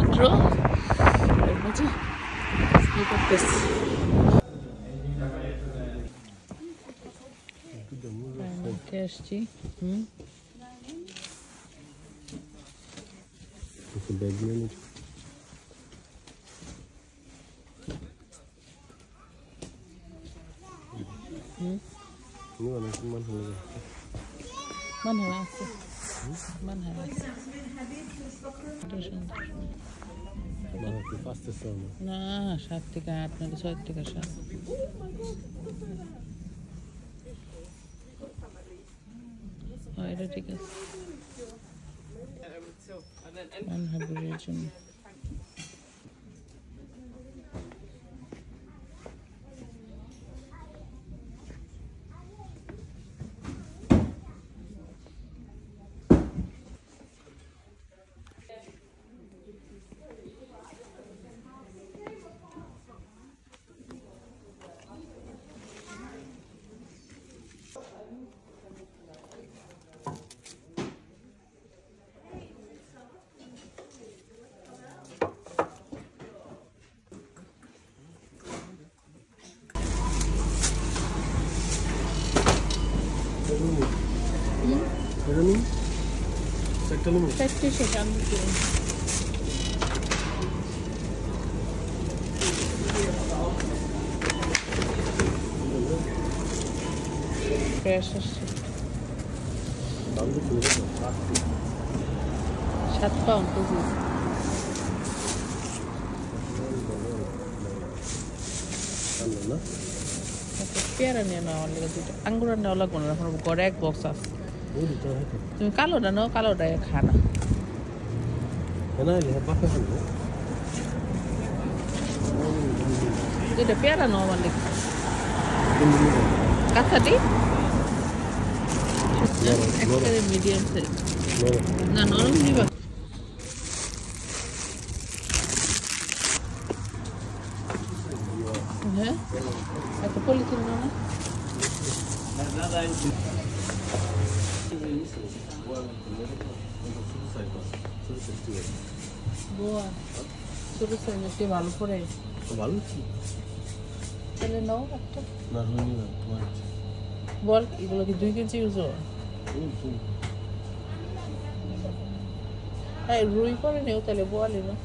Metro আসছি। না 7 থেকে 8 নাহলে 6 থেকে 7। এটা ঠিক আছে মানহারের জন্য। ফ্রেশ আসছে 7 পাউন্ড কেজি। পেয়ারা নিয়ে নাও আমার লেগে 2টা। আঙ্গুর নেওয়া লাগবো না, এখন ঘরে 1 বক্স আছে। তুমি কালোটা নাও, কালোটাই খা না। যেটা পেয়ারা নাও আমার লেগে। কাঁচাটি একটা মিডিয়াম সাইজ না, নরম দিবা। হ্যাঁ একটা পলিথিন নাও না। ছোট সাইজে ভালো করে ভালো তাহলে নাও একটা। বল এগুলো কি 2 কেজি ইউজ হয়? হ্যাঁ রুই করে নেও তাহলে, বলি না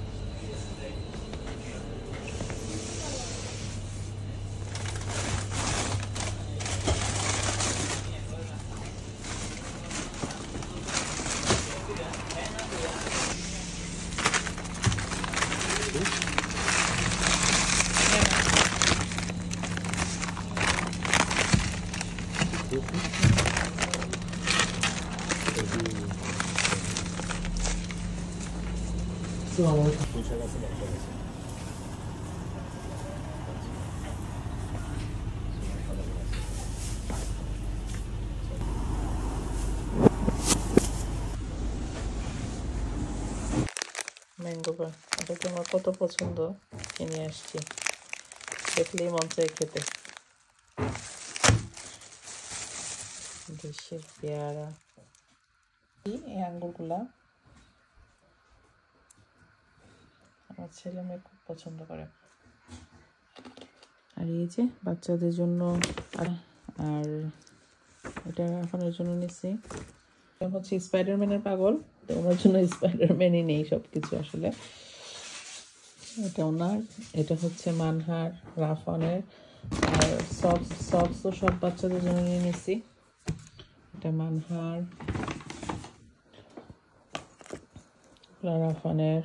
ম্যাঙ্গো বার। এটা তোমার কত পছন্দ, কিনে আসছি, দেখলেই মন চাই খেতে। দেশের পেয়ারা, এই আঙ্গুরগুলা আমার ছেলে মেয়ে খুব পছন্দ করে। আর এই যে বাচ্চাদের জন্য, আর এটা এখনের জন্য নিচ্ছি। হচ্ছে স্পাইডারম্যানের পাগল, তো ওনার জন্য স্পাইডারম্যানই নেই সবকিছু আসলে। এটা ওনার, এটা হচ্ছে মানহার রাফনের, আর সক্স তো সব বাচ্চাদের জন্য নিয়ে নিচ্ছি। এটা মানহার রাফনের,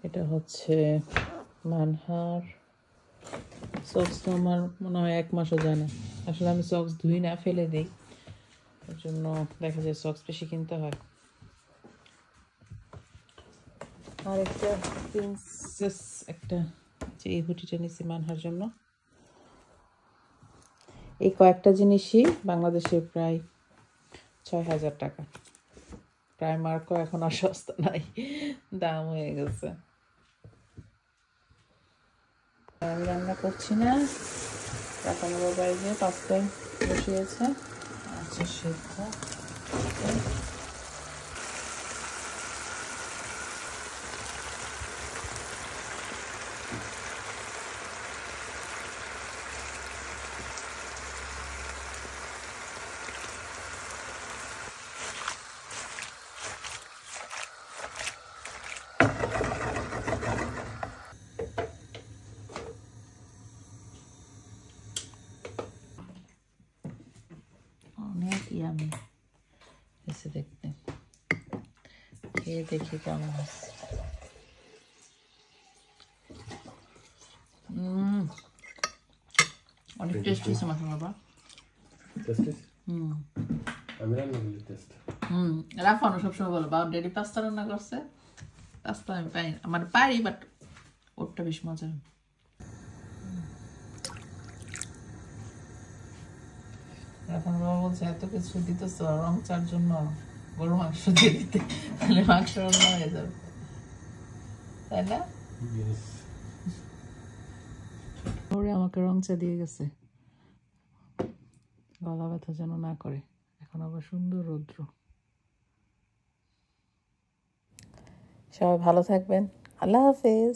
এটা হচ্ছে মানহার। সক্স তো আমার মনে হয় 1 মাসও যায় না আসলে, আমি সক্স ধুই না, ফেলে দিই, এর জন্য দেখা যায় সক্স বেশি কিনতে হয়। আর একটা প্রিন্সেস, একটা যে এই হুডিটা নিচ্ছি মানহার জন্য। এই কয়েকটা জিনিসই বাংলাদেশে প্রায় 6000 টাকা। প্রাইমার্কও এখন আর সস্তা নাই, দাম হয়ে গেছে। আমি রান্না করছি না, কাকানোর বাইরে পাস্তায় বসিয়েছে। আচ্ছা সেদ্ধ ইয়ামি এসে দেখতে, খেয়ে দেখি কেমন হচ্ছে। অনেক টেস্ট হয়েছে মাশাআল্লাহ বাবা। রাফানো সবসময় বলো বাবা ডেডি পাস্তা রান্না করছে, পাস্তা আমি পাই না, মানে পারি বাট ওরটা বেশ মজা। রাফানো বাবা বলছে এত কিছু দিতেছ রং চার জন্য, গরু মাংস দিয়ে দিতে, তাহলে মাংস রান্না হয়ে যাবে, তাই না? ওরে আমাকে রং চা দিয়ে গেছে গলা ব্যথা যেন না করে। এখন আবার সুন্দর রৌদ্র। সবাই ভালো থাকবেন, আল্লাহ হাফেজ।